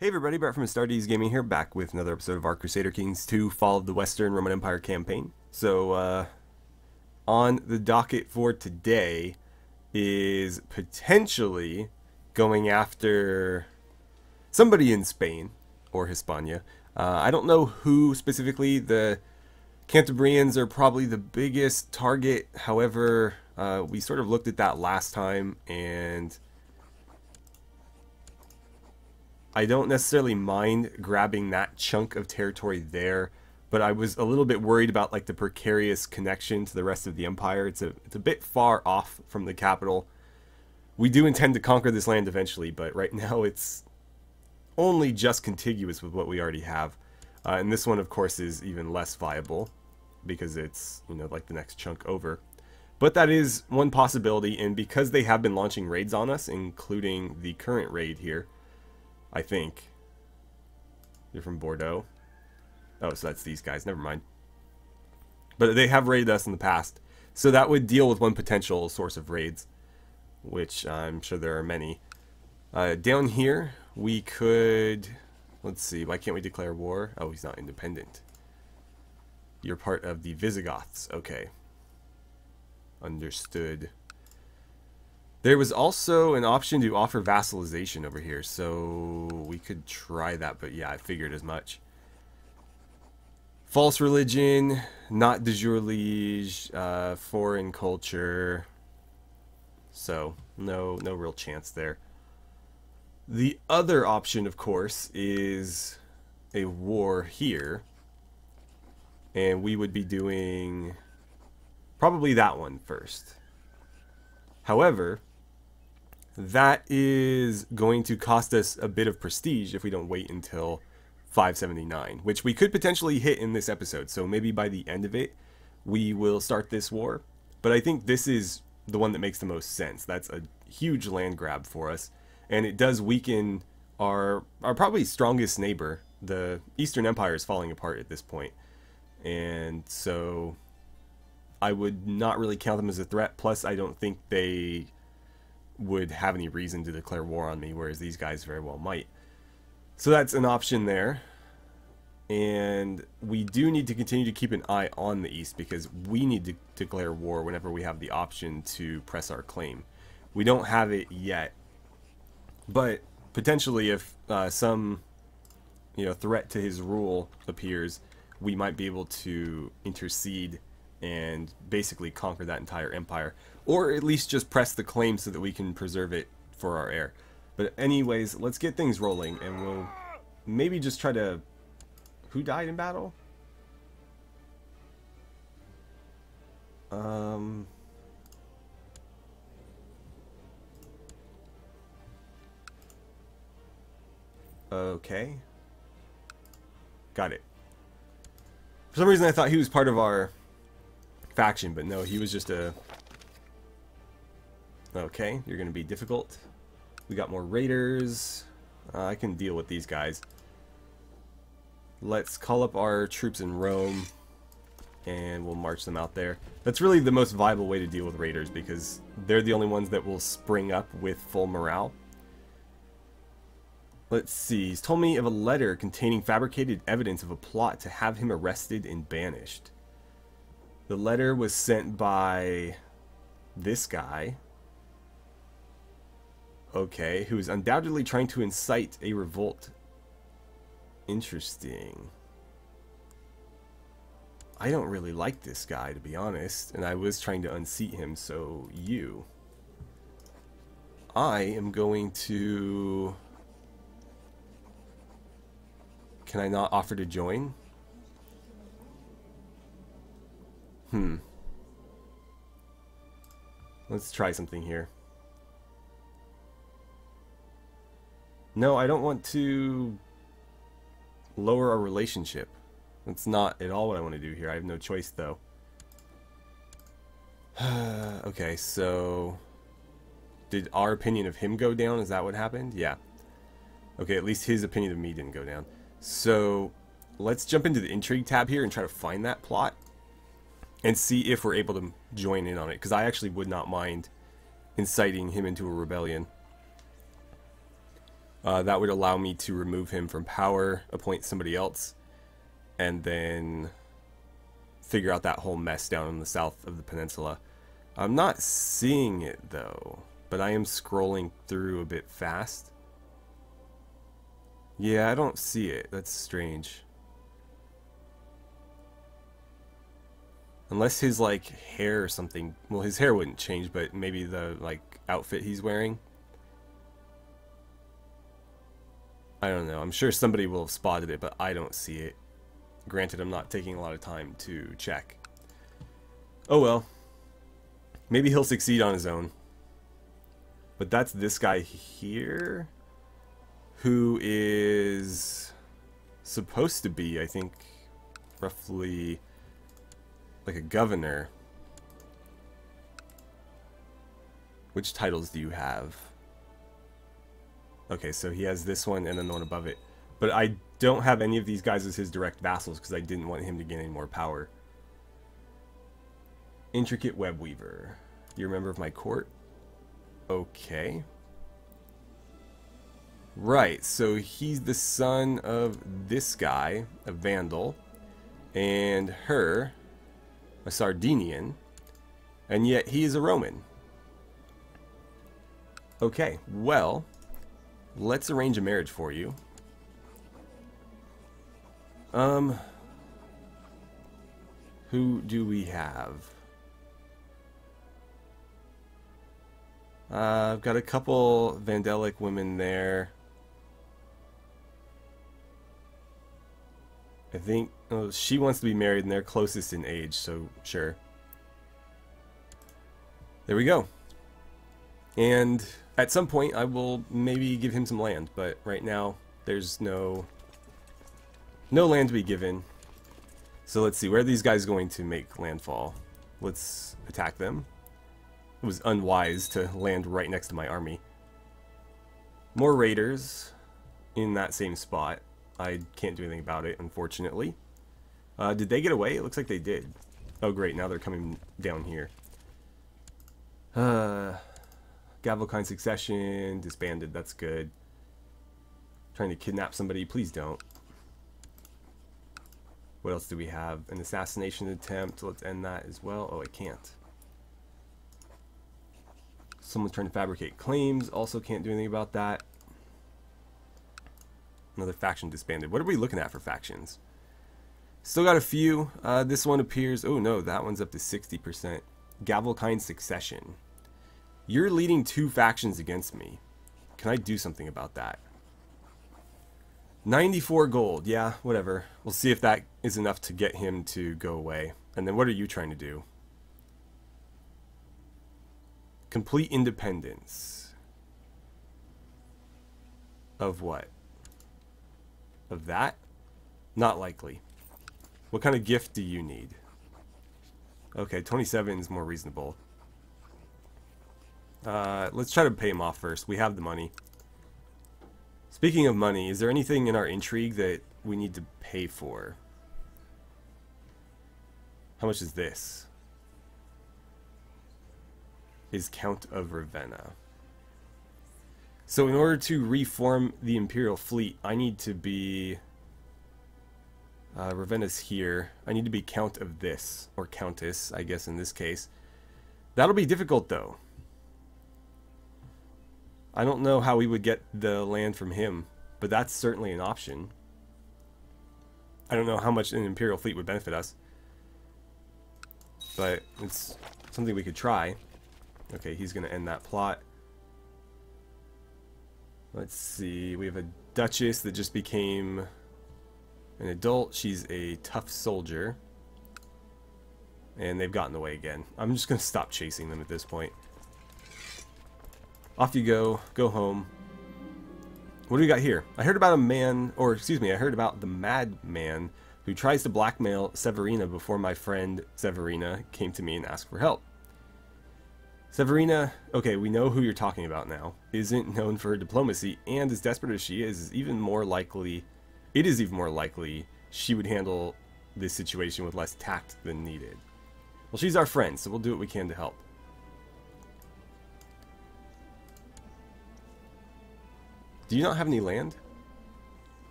Hey everybody, Brett from AstartesGaming here, back with another episode of our Crusader Kings 2 Fall of the Western Roman Empire campaign. So, on the docket for today is potentially going after somebody in Spain or Hispania. I don't know who specifically. The Cantabrians are probably the biggest target. However, we sort of looked at that last time, and I don't necessarily mind grabbing that chunk of territory there, but I was a little bit worried about like the precarious connection to the rest of the empire. It's a bit far off from the capital. We do intend to conquer this land eventually, but right now it's only just contiguous with what we already have. And this one, of course, is even less viable because it's, you know, like the next chunk over. But that is one possibility, and because they have been launching raids on us, including the current raid here, I think. They're from Bordeaux. Oh, so that's these guys. Never mind. But they have raided us in the past. So that would deal with one potential source of raids, which I'm sure there are many. Down here, we could... Let's see. Why can't we declare war? Oh, he's not independent. You're part of the Visigoths. Okay. Understood. There was also an option to offer vassalization over here, so we could try that, but yeah, I figured as much. False religion, not de jure liege, foreign culture, so no real chance there. The other option, of course, is a war here, and we would be doing probably that one first. However, that is going to cost us a bit of prestige if we don't wait until 579, which we could potentially hit in this episode. So maybe by the end of it, we will start this war. But I think this is the one that makes the most sense. That's a huge land grab for us. And it does weaken our probably strongest neighbor. The Eastern Empire is falling apart at this point. And so I would not really count them as a threat. Plus, I don't think they would have any reason to declare war on me, whereas these guys very well might. So that's an option there. And we do need to continue to keep an eye on the East, because we need to declare war whenever we have the option to press our claim. We don't have it yet, but potentially if some threat to his rule appears, we might be able to intercede and basically conquer that entire empire, or at least just press the claim so that we can preserve it for our heir. But anyways, let's get things rolling, and we'll maybe just try to... Who died in battle? Okay. Got it. For some reason I thought he was part of our faction, but no, he was just a... Okay, you're going to be difficult. We got more raiders. I can deal with these guys. Let's call up our troops in Rome, and we'll march them out there. That's really the most viable way to deal with raiders, because they're the only ones that will spring up with full morale. Let's see. He's told me of a letter containing fabricated evidence of a plot to have him arrested and banished. The letter was sent by this guy. Okay, who is undoubtedly trying to incite a revolt. Interesting. I don't really like this guy, to be honest, and I was trying to unseat him, so you. I am going to... Can I not offer to join? Let's try something here. No, I don't want to lower our relationship. That's not at all what I want to do here. I have no choice, though. Okay, so... Did our opinion of him go down? Is that what happened? Yeah. Okay, at least his opinion of me didn't go down. So, let's jump into the intrigue tab here and try to find that plot. And see if we're able to join in on it. Because I actually would not mind inciting him into a rebellion. That would allow me to remove him from power, appoint somebody else, and then figure out that whole mess down in the south of the peninsula. I'm not seeing it though, but I am scrolling through a bit fast. Yeah, I don't see it. That's strange. Unless his, like, hair or something... Well, his hair wouldn't change, but maybe the, like, outfit he's wearing. I don't know. I'm sure somebody will have spotted it, but I don't see it. Granted, I'm not taking a lot of time to check. Oh well. Maybe he'll succeed on his own. But that's this guy here, who is supposed to be, I think, roughly like a governor. Which titles do you have? Okay, so he has this one and then the one above it. But I don't have any of these guys as his direct vassals because I didn't want him to gain any more power. Intricate web weaver. You're a member of my court? Okay. Right, so he's the son of this guy, a Vandal, and her, a Sardinian, and yet he is a Roman. Okay, well, let's arrange a marriage for you. Who do we have? I've got a couple Vandalic women there. I think she wants to be married and they're closest in age, so sure. There we go. And at some point I will maybe give him some land, but right now there's no land to be given. So let's see, where are these guys going to make landfall? Let's attack them. It was unwise to land right next to my army. More raiders in that same spot. I can't do anything about it, unfortunately. Did they get away? It looks like they did. Oh great, now they're coming down here. Gavelkind succession, disbanded, that's good. Trying to kidnap somebody, please don't. What else do we have? An assassination attempt, let's end that as well. Oh, I can't. Someone's trying to fabricate claims, also can't do anything about that. Another faction disbanded. What are we looking at for factions? Still got a few. This one appears... Oh no, that one's up to 60%. Gavelkind succession. You're leading 2 factions against me. Can I do something about that? 94 gold. Yeah, whatever. We'll see if that is enough to get him to go away. And then what are you trying to do? Complete independence. Of what? Of that? Not likely. What kind of gift do you need? Okay, 27 is more reasonable. Let's try to pay him off first. We have the money. Speaking of money, is there anything in our intrigue that we need to pay for? How much is this? Is Count of Ravenna. So in order to reform the Imperial fleet, I need to be... Ravenna's here. I need to be Count of this. Or Countess, I guess in this case. That'll be difficult though. I don't know how we would get the land from him, but that's certainly an option. I don't know how much an Imperial fleet would benefit us, but it's something we could try. Okay, he's going to end that plot. Let's see, we have a Duchess that just became an adult. She's a tough soldier. And they've gotten away again. I'm just going to stop chasing them at this point. Off you go. Go home. What do we got here? I heard about a man, or excuse me, I heard about the madman who tries to blackmail Severina before my friend Severina came to me and asked for help. Severina, okay, we know who you're talking about now, isn't known for her diplomacy, and as desperate as she is even more likely, it is even more likely she would handle this situation with less tact than needed. Well, she's our friend, so we'll do what we can to help. Do you not have any land?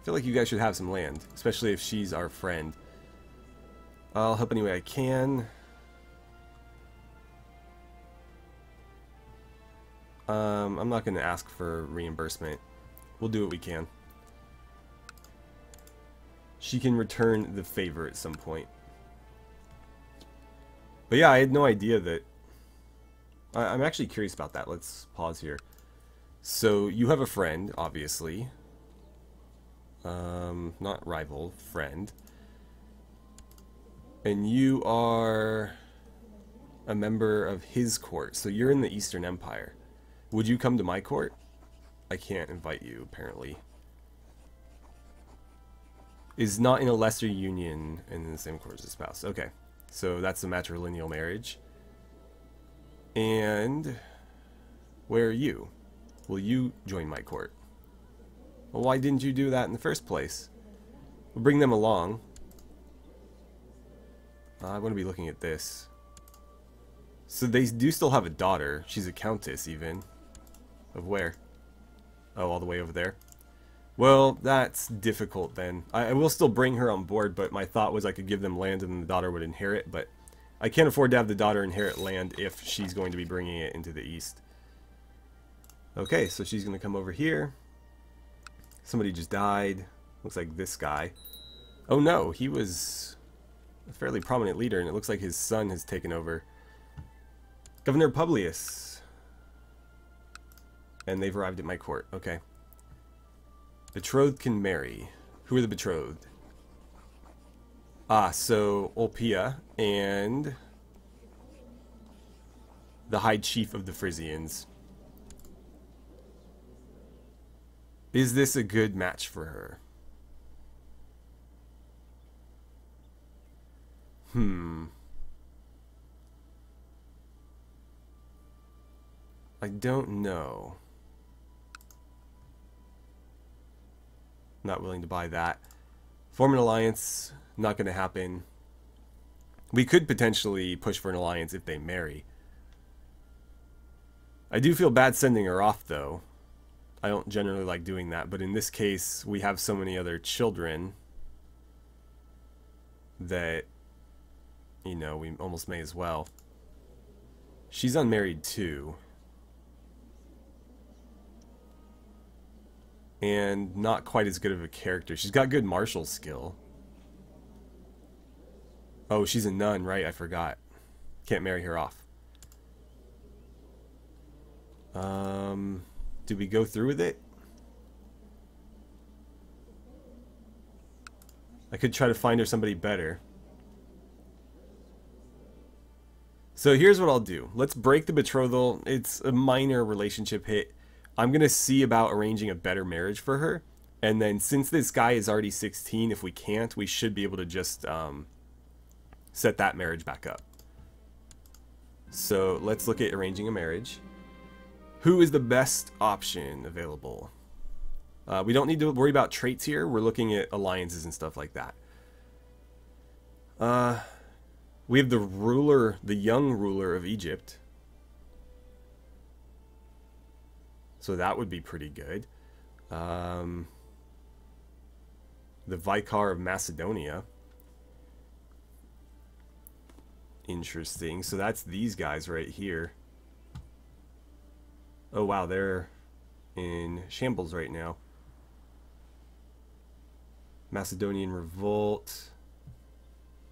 I feel like you guys should have some land, especially if she's our friend. I'll help any way I can. I'm not going to ask for reimbursement. We'll do what we can. She can return the favor at some point. But yeah, I had no idea that... I'm actually curious about that. Let's pause here. So, you have a friend, obviously. Not rival, friend. And you are a member of his court. So you're in the Eastern Empire. Would you come to my court? I can't invite you, apparently. Is not in a lesser union and in the same court as a spouse. Okay. So that's a matrilineal marriage. And where are you? Will you join my court? Well, why didn't you do that in the first place? We'll bring them along. I want to be looking at this. So they do still have a daughter. She's a countess, even. Of where? Oh, all the way over there. Well, that's difficult then. I will still bring her on board, but my thought was I could give them land and then the daughter would inherit, but I can't afford to have the daughter inherit land if she's going to be bringing it into the east. Okay, so she's going to come over here. Somebody just died. Looks like this guy. Oh no, he was a fairly prominent leader, and it looks like his son has taken over. Governor Publius. And they've arrived at my court. Okay. Betrothed can marry. Who are the betrothed? Ah, so Ulpia and the High Chief of the Frisians. Is this a good match for her? I don't know. Not willing to buy that. Form an alliance, not going to happen. We could potentially push for an alliance if they marry. I do feel bad sending her off, though. I don't generally like doing that, but in this case, we have so many other children that, you know, we almost may as well. She's unmarried, too. And not quite as good of a character. She's got good martial skill. Oh, she's a nun, right? I forgot. Can't marry her off. Do we go through with it? I could try to find her somebody better. So here's what I'll do. Let's break the betrothal. It's a minor relationship hit. I'm going to see about arranging a better marriage for her. And then since this guy is already 16, if we can't, we should be able to just set that marriage back up. So let's look at arranging a marriage. Who is the best option available? We don't need to worry about traits here. We're looking at alliances and stuff like that. We have the ruler, the young ruler of Egypt. So that would be pretty good. The Vicar of Macedonia. Interesting. So that's these guys right here. Oh wow, they're in shambles right now. Macedonian Revolt.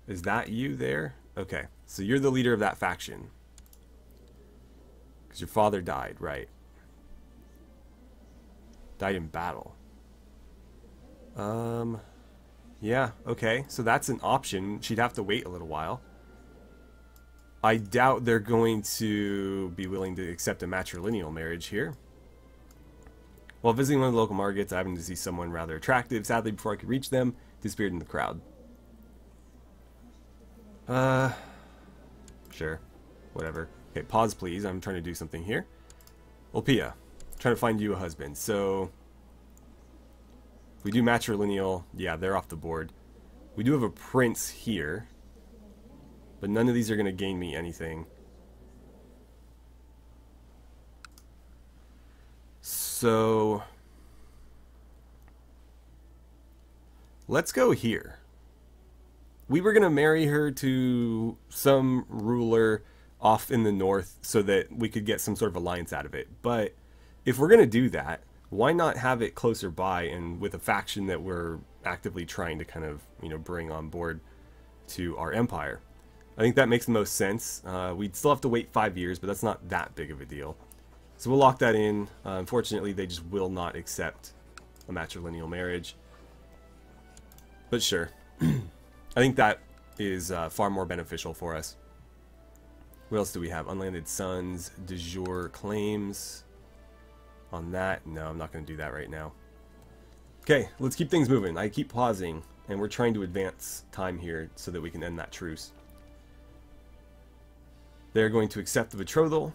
Is that you there? Okay, so you're the leader of that faction. Because your father died, right? Died in battle. Yeah, okay. So that's an option. She'd have to wait a little while. I doubt they're going to be willing to accept a matrilineal marriage here. While visiting one of the local markets, I happened to see someone rather attractive. Sadly, before I could reach them, disappeared in the crowd. Sure. Whatever. Okay, pause please. I'm trying to do something here. Ulpia. Trying to find you a husband. So if we do matrilineal, yeah, they're off the board. We do have a prince here, but none of these are going to gain me anything. So Let's go here. We were going to marry her to some ruler off in the north so that we could get some sort of alliance out of it. But if we're going to do that, why not have it closer by and with a faction that we're actively trying to kind of, you know, bring on board to our empire? I think that makes the most sense. We'd still have to wait 5 years, but that's not that big of a deal. So we'll lock that in. Unfortunately, they just will not accept a matrilineal marriage. But sure. I think that is far more beneficial for us. What else do we have? Unlanded sons, de jure claims. On that, no, I'm not going to do that right now. Okay, let's keep things moving. I keep pausing, and we're trying to advance time here so that we can end that truce. They're going to accept the betrothal.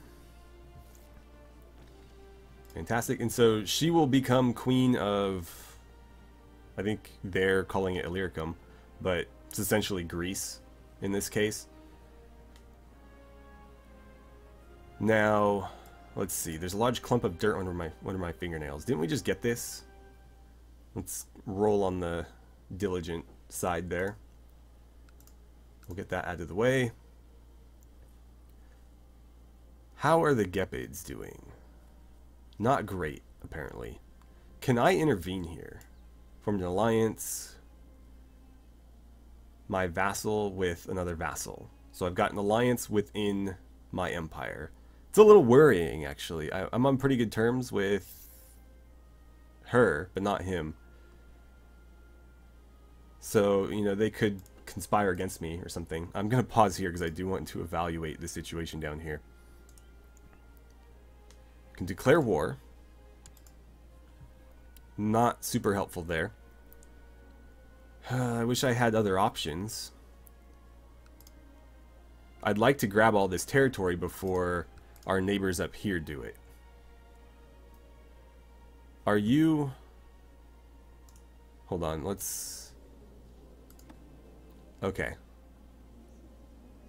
Fantastic. And so she will become queen of, I think they're calling it Illyricum, but it's essentially Greece in this case. Now, let's see. There's a large clump of dirt under my fingernails. Didn't we just get this? Let's roll on the diligent side there. We'll get that out of the way. How are the Gepids doing? Not great, apparently. Can I intervene here? Form an alliance. My vassal with another vassal. So I've got an alliance within my empire. It's a little worrying, actually. I'm on pretty good terms with her, but not him. So, you know, they could conspire against me or something. I'm going to pause here because I do want to evaluate the situation down here. Can declare war. Not super helpful there. I wish I had other options. I'd like to grab all this territory before our neighbors up here do it. Are you... Hold on, let's... Okay.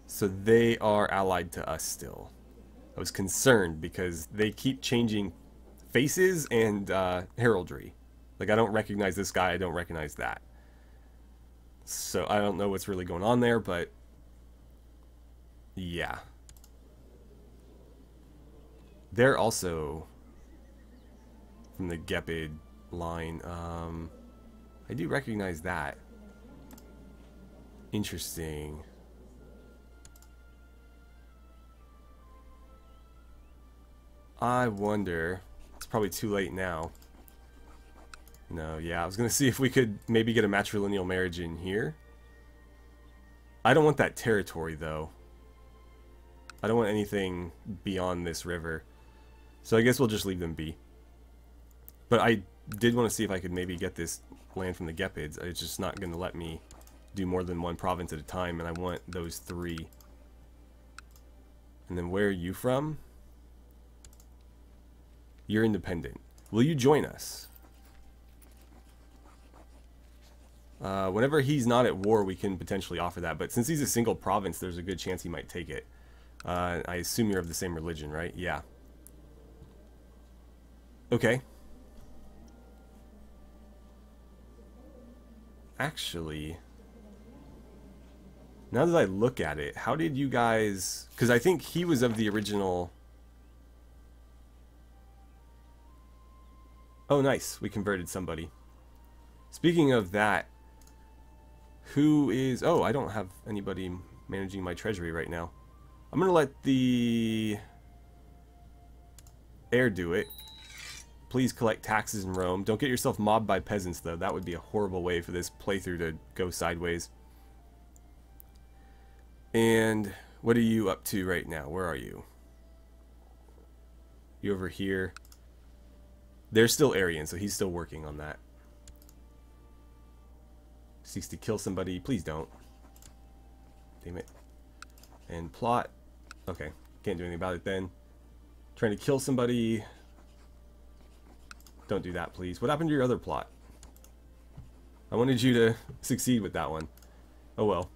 So they are allied to us still. I was concerned because they keep changing faces and heraldry. Like, I don't recognize this guy, I don't recognize that. So I don't know what's really going on there, but yeah. They're also from the Gepid line. I do recognize that. Interesting. I wonder, it's probably too late now. No, yeah, I was going to see if we could maybe get a matrilineal marriage in here. I don't want that territory, though. I don't want anything beyond this river. So I guess we'll just leave them be. But I did want to see if I could maybe get this land from the Gepids. It's just not going to let me do more than one province at a time, and I want those 3. And then where are you from? You're independent. Will you join us? Whenever he's not at war, we can potentially offer that. But since he's a single province, there's a good chance he might take it. I assume you're of the same religion, right? Yeah. Okay. Actually, now that I look at it, how did you guys... Because I think he was of the original... Oh, nice. We converted somebody. Speaking of that, who is... Oh, I don't have anybody managing my treasury right now. I'm going to let the heir do it. Please collect taxes in Rome. Don't get yourself mobbed by peasants, though. That would be a horrible way for this playthrough to go sideways. And what are you up to right now? Where are you? You over here? They're still Aryan, so he's still working on that. Seeks to kill somebody. Please don't. Damn it. And plot. Okay. Can't do anything about it then. Trying to kill somebody. Don't do that, please. What happened to your other plot? I wanted you to succeed with that one. Oh well.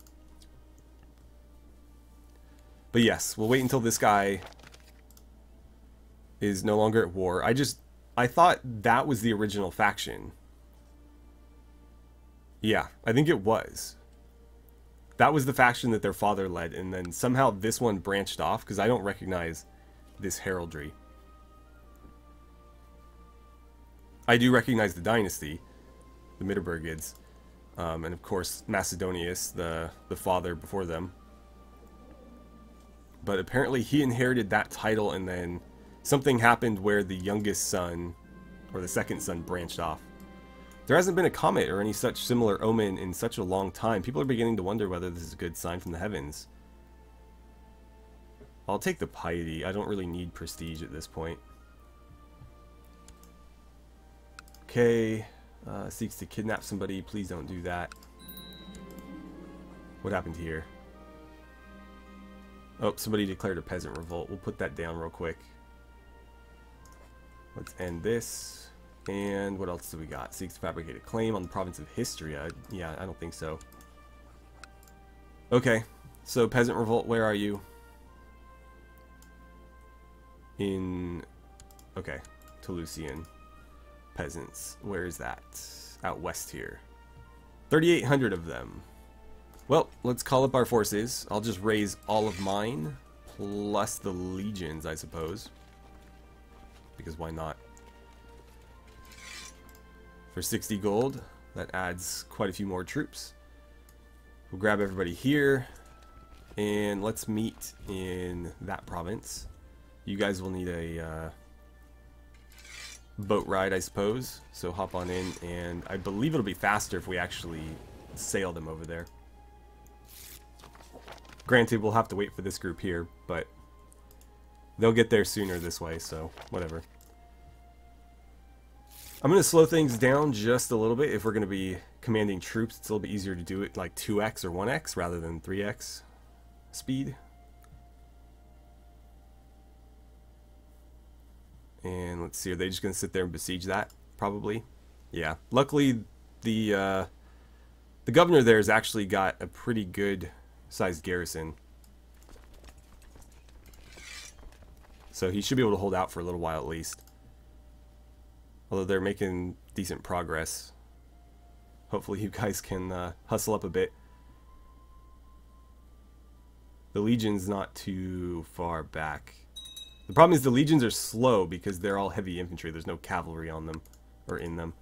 But yes, we'll wait until this guy is no longer at war. I thought that was the original faction. Yeah, I think it was. That was the faction that their father led, and then somehow this one branched off, because I don't recognize this heraldry. I do recognize the dynasty, the Mitterbergids, and of course Macedonius, the father before them. But apparently he inherited that title, and then something happened where the youngest son, or the second son, branched off. There hasn't been a comet or any such similar omen in such a long time. People are beginning to wonder whether this is a good sign from the heavens. I'll take the piety. I don't really need prestige at this point. Okay. Seeks to kidnap somebody. Please don't do that. What happened here? Oh, somebody declared a peasant revolt. We'll put that down real quick. Let's end this. And what else do we got? Seeks to fabricate a claim on the province of Histria. Yeah, I don't think so. Okay, so peasant revolt, where are you? Okay, Toulousian peasants. Where is that? Out west here. 3,800 of them. Well, let's call up our forces. I'll just raise all of mine, plus the legions, I suppose. Because why not? For 60 gold, that adds quite a few more troops. We'll grab everybody here, and let's meet in that province. You guys will need a boat ride, I suppose, so hop on in, and I believe it'll be faster if we actually sail them over there. Granted, we'll have to wait for this group here, but they'll get there sooner this way, so whatever. I'm going to slow things down just a little bit. If we're going to be commanding troops, it's a little bit easier to do it like 2x or 1x rather than 3x speed. And let's see, are they just going to sit there and besiege that? Probably. Yeah. Luckily, the governor there has actually got a pretty good sized garrison. So he should be able to hold out for a little while at least. Although they're making decent progress. Hopefully you guys can hustle up a bit. The legion's not too far back. The problem is the legions are slow because they're all heavy infantry. There's no cavalry on them, or in them.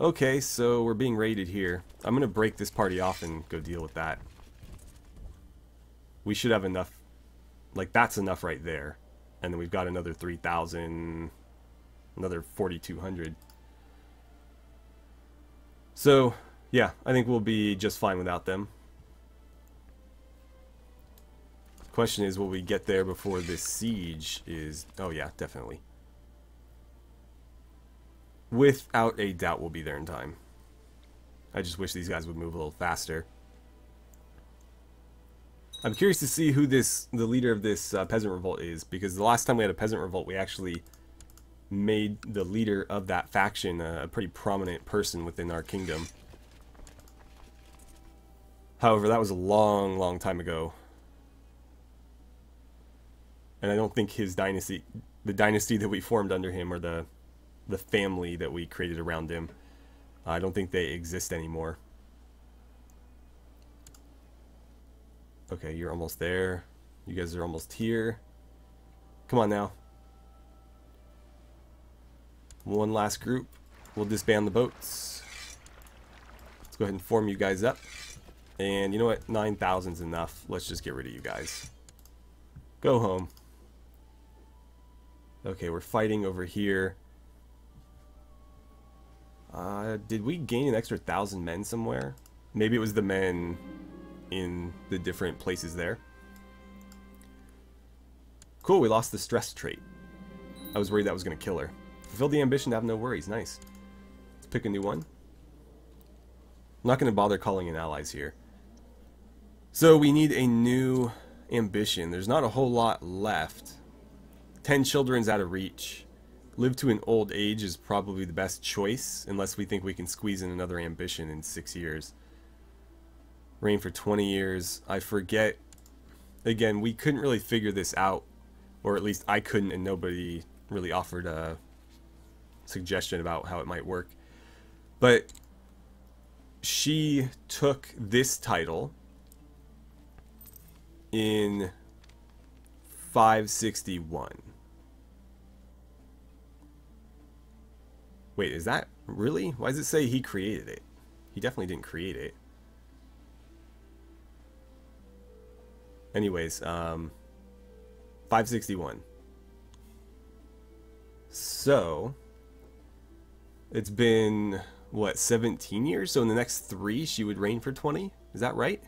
Okay, so we're being raided here. I'm going to break this party off and go deal with that. We should have enough. Like, that's enough right there. And then we've got another 3,000... another 4,200. So, yeah, I think we'll be just fine without them. Question is, will we get there before this siege is... Oh, yeah, definitely. Without a doubt, we'll be there in time. I just wish these guys would move a little faster. I'm curious to see who the leader of this peasant revolt is, because the last time we had a peasant revolt, we actually made the leader of that faction a pretty prominent person within our kingdom. However, that was a long, long time ago. And I don't think his dynasty, the dynasty that we formed under him, or the family that we created around him, I don't think they exist anymore. Okay, you're almost there. You guys are almost here. Come on now. One last group. We'll disband the boats. Let's go ahead and form you guys up. And you know what? 9,000's enough. Let's just get rid of you guys. Go home. Okay, we're fighting over here. Did we gain an extra 1,000 men somewhere? Maybe it was the men in the different places there. Cool, we lost the stress trait. I was worried that was going to kill her. Fulfill the ambition to have no worries. Nice. Let's pick a new one. I'm not going to bother calling in allies here. So we need a new ambition. There's not a whole lot left. 10 children's out of reach. Live to an old age is probably the best choice, unless we think we can squeeze in another ambition in 6 years. Reign for 20 years. I forget. Again, we couldn't really figure this out, or at least I couldn't, and nobody really offered a suggestion about how it might work. But she took this title in 561. Wait, is that really? Why does it say he created it? He definitely didn't create it. Anyways, 561. So, it's been, what, 17 years? So in the next 3, she would reign for 20? Is that right?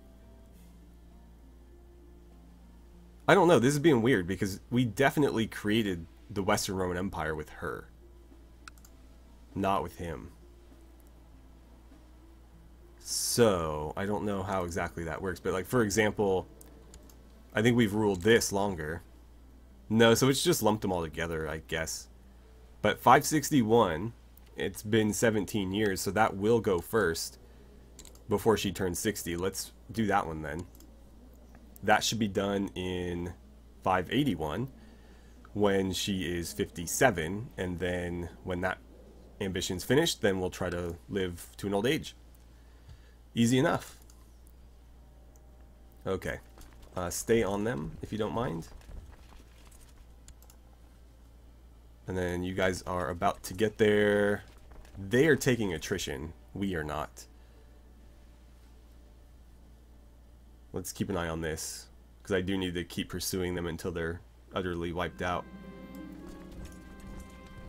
I don't know. This is being weird because we definitely created the Western Roman Empire with her. Not with him. So, I don't know how exactly that works. But, like, for example, I think we've ruled this longer. No, so it's just lumped them all together, I guess. But 561, it's been 17 years, so that will go first before she turns 60. Let's do that one then. That should be done in 581 when she is 57, and then when that ambition's finished, then we'll try to live to an old age. Easy enough. Okay. Stay on them, if you don't mind. And then you guys are about to get there. They are taking attrition. We are not. Let's keep an eye on this, because I do need to keep pursuing them until they're utterly wiped out.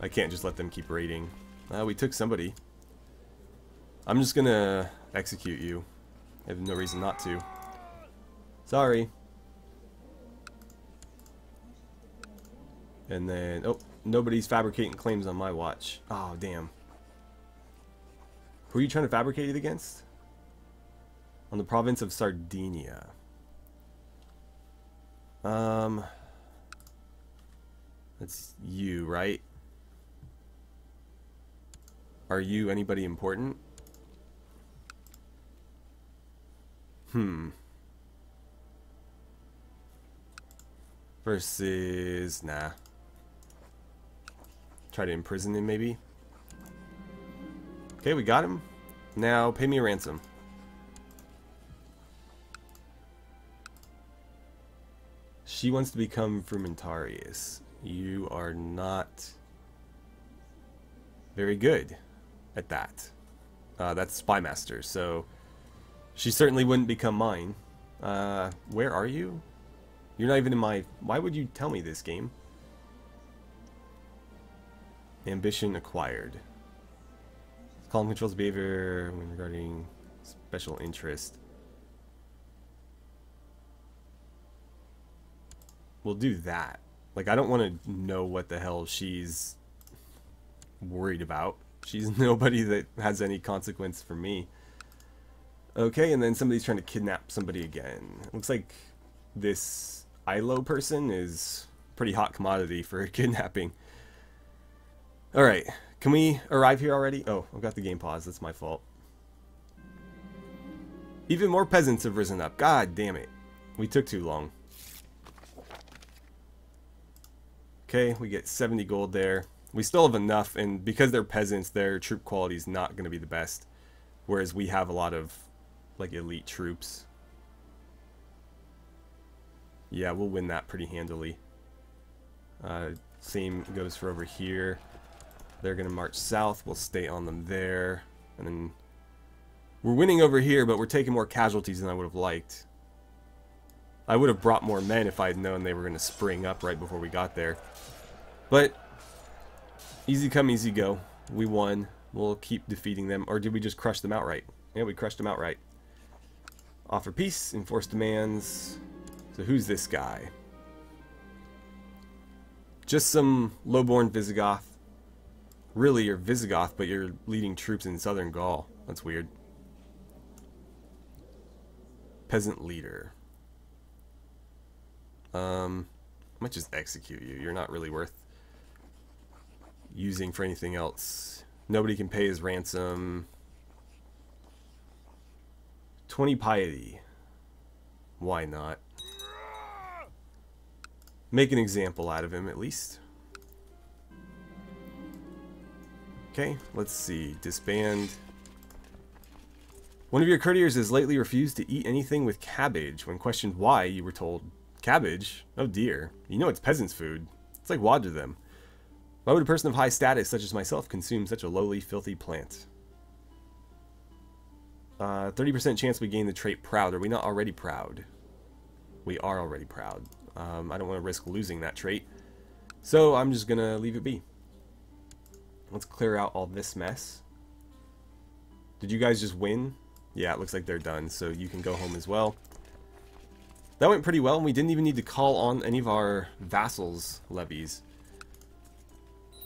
I can't just let them keep raiding. We took somebody. I'm just gonna execute you. I have no reason not to. Sorry. And then, oh, nobody's fabricating claims on my watch. Oh, damn. Who are you trying to fabricate it against? On the province of Sardinia. That's you, right? Are you anybody important? Versus, nah. Try to imprison him, maybe. Okay, we got him. Now, pay me a ransom. She wants to become Frumentarius. You are not very good at that. That's Spymaster, so she certainly wouldn't become mine. Where are you? You're not even in my... Why would you tell me this, game? Ambition acquired. Calm controls behavior when regarding special interest. We'll do that. Like, I don't want to know what the hell she's worried about. She's nobody that has any consequence for me. Okay, and then somebody's trying to kidnap somebody again. Looks like this ILO person is pretty hot commodity for kidnapping. Alright, can we arrive here already? Oh, I've got the game paused. That's my fault. Even more peasants have risen up. God damn it. We took too long. Okay, we get 70 gold there. We still have enough, and because they're peasants, their troop quality is not going to be the best. Whereas we have a lot of, like, elite troops. Yeah, we'll win that pretty handily. Same goes for over here. They're going to march south. We'll stay on them there. And then we're winning over here, but we're taking more casualties than I would have liked. I would have brought more men if I had known they were going to spring up right before we got there. But easy come, easy go. We won. We'll keep defeating them. Or did we just crush them outright? Yeah, we crushed them outright. Offer peace, enforce demands. So who's this guy? Just some lowborn Visigoth. Really, you're Visigoth, but you're leading troops in southern Gaul. That's weird. Peasant leader. I might just execute you. You're not really worth using for anything else. Nobody can pay his ransom. 20 piety. Why not? Make an example out of him, at least. Okay, let's see. Disband. One of your courtiers has lately refused to eat anything with cabbage. When questioned why, you were told, cabbage? Oh dear. You know it's peasants' food. It's like water to them. Why would a person of high status such as myself consume such a lowly, filthy plant? 30% chance we gain the trait proud. Are we not already proud? We are already proud. I don't want to risk losing that trait. So I'm just going to leave it be. Let's clear out all this mess. Did you guys just win? Yeah, it looks like they're done. So you can go home as well. That went pretty well. And we didn't even need to call on any of our vassals' levies.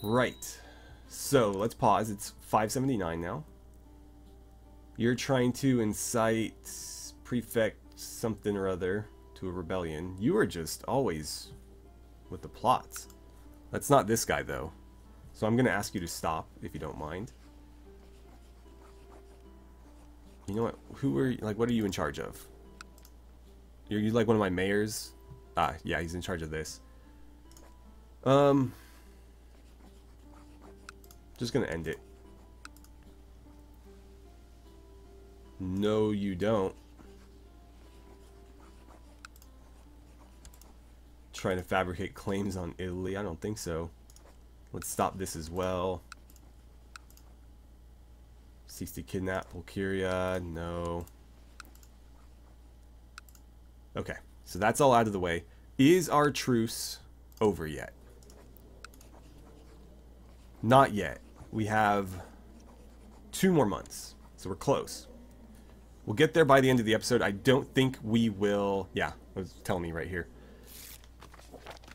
Right. So let's pause. It's 579 now. You're trying to incite prefect something or other to a rebellion. You are just always with the plots. That's not this guy though. So I'm going to ask you to stop if you don't mind. You know what? Who are you, like, what are you in charge of? Are you like one of my mayors? Ah, yeah, he's in charge of this. Just gonna end it. No, you don't. Trying to fabricate claims on Italy? I don't think so. Let's stop this as well. Seeks to kidnap Pulcheria? No. Okay, so that's all out of the way. Is our truce over yet? Not yet. We have 2 more months, so we're close. We'll get there by the end of the episode. I don't think we will... Yeah, it was telling me right here.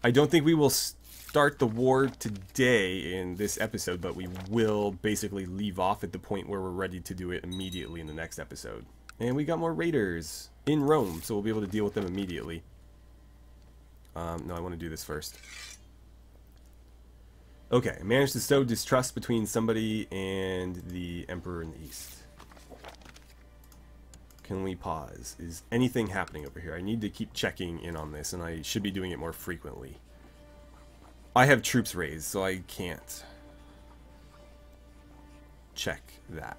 I don't think we will start the war today in this episode, but we will basically leave off at the point where we're ready to do it immediately in the next episode. And we got more raiders in Rome, so we'll be able to deal with them immediately. No, I want to do this first. Okay, managed to sow distrust between somebody and the Emperor in the East. Can we pause? Is anything happening over here? I need to keep checking in on this, and I should be doing it more frequently. I have troops raised, so I can't check that.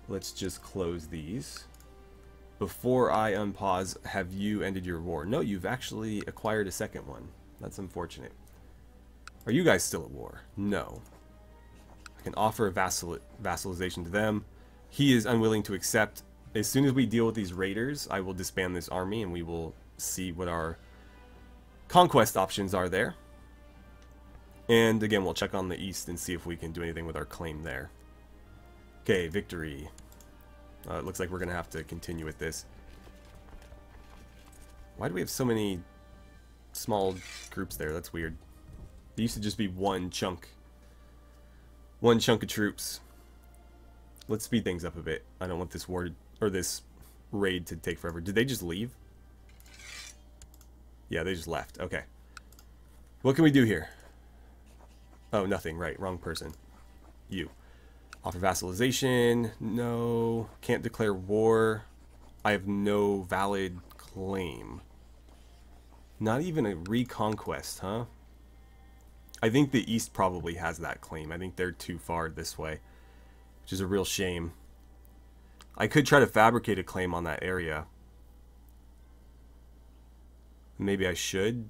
Let's just close these. Before I unpause, have you ended your war? No, you've actually acquired a second one. That's unfortunate. Are you guys still at war? No. I can offer a vassalization to them. He is unwilling to accept. As soon as we deal with these raiders, I will disband this army and we will see what our conquest options are there. And again, we'll check on the east and see if we can do anything with our claim there. Okay, victory. It looks like we're going to have to continue with this. Why do we have so many small groups there? That's weird. It used to just be one chunk of troops. Let's speed things up a bit. I don't want this war or this raid to take forever. Did they just leave? Yeah, they just left. Okay. What can we do here? Oh, nothing. Right, wrong person. You. Offer vassalization. No. Can't declare war. I have no valid claim. Not even a reconquest, huh? I think the East probably has that claim. I think they're too far this way, which is a real shame. I could try to fabricate a claim on that area. Maybe I should.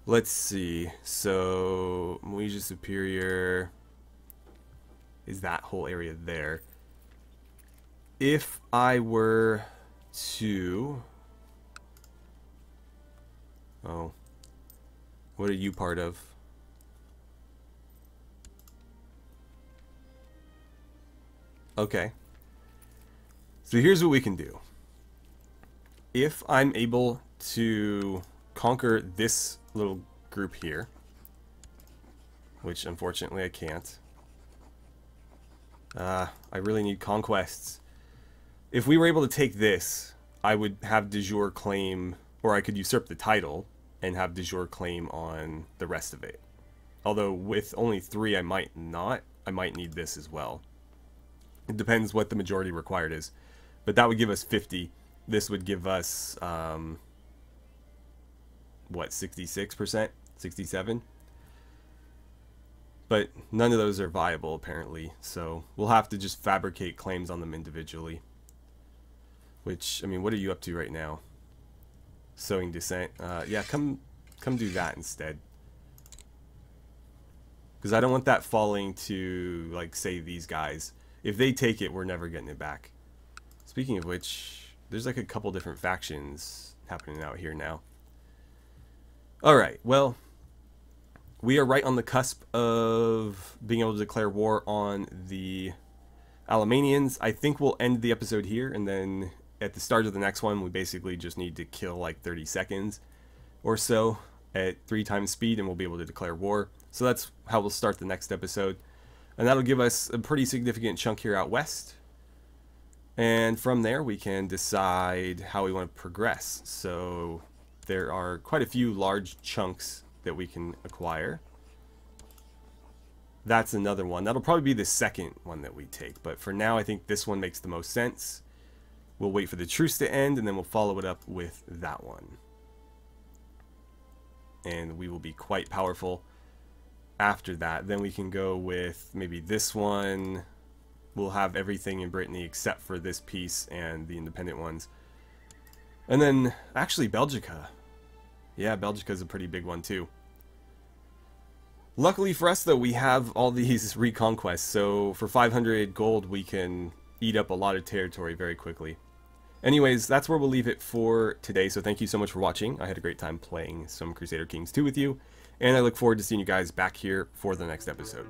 Let's see. So, Moesia Superior is that whole area there. If I were to... Oh. What are you part of? Okay. So here's what we can do. If I'm able to conquer this little group here, which unfortunately I can't. I really need conquests. If we were able to take this, I would have de jure claim, or I could usurp the title and have de jure claim on the rest of it. Although with only 3 I might not. I might need this as well. It depends what the majority required is. But that would give us 50. This would give us, what, 66%? 67? But none of those are viable, apparently. So we'll have to just fabricate claims on them individually. Which, I mean, what are you up to right now? Sowing descent. Yeah, come do that instead. Because I don't want that falling to, like, say, these guys. If they take it, we're never getting it back. Speaking of which, there's like a couple different factions happening out here now. Alright, well, we are right on the cusp of being able to declare war on the Alamanians. I think we'll end the episode here, and then at the start of the next one, we basically just need to kill like 30 seconds or so at 3 times speed, and we'll be able to declare war. So that's how we'll start the next episode. And that'll give us a pretty significant chunk here out west. And from there, we can decide how we want to progress. So there are quite a few large chunks that we can acquire. That's another one. That'll probably be the second one that we take. But for now, I think this one makes the most sense. We'll wait for the truce to end, and then we'll follow it up with that one. And we will be quite powerful after that. Then we can go with maybe this one. We'll have everything in Brittany except for this piece and the independent ones. And then, actually, Belgica. Yeah, Belgica is a pretty big one, too. Luckily for us, though, we have all these reconquests. So for 500 gold, we can eat up a lot of territory very quickly. Anyways, that's where we'll leave it for today. So thank you so much for watching. I had a great time playing some Crusader Kings 2 with you. And I look forward to seeing you guys back here for the next episode.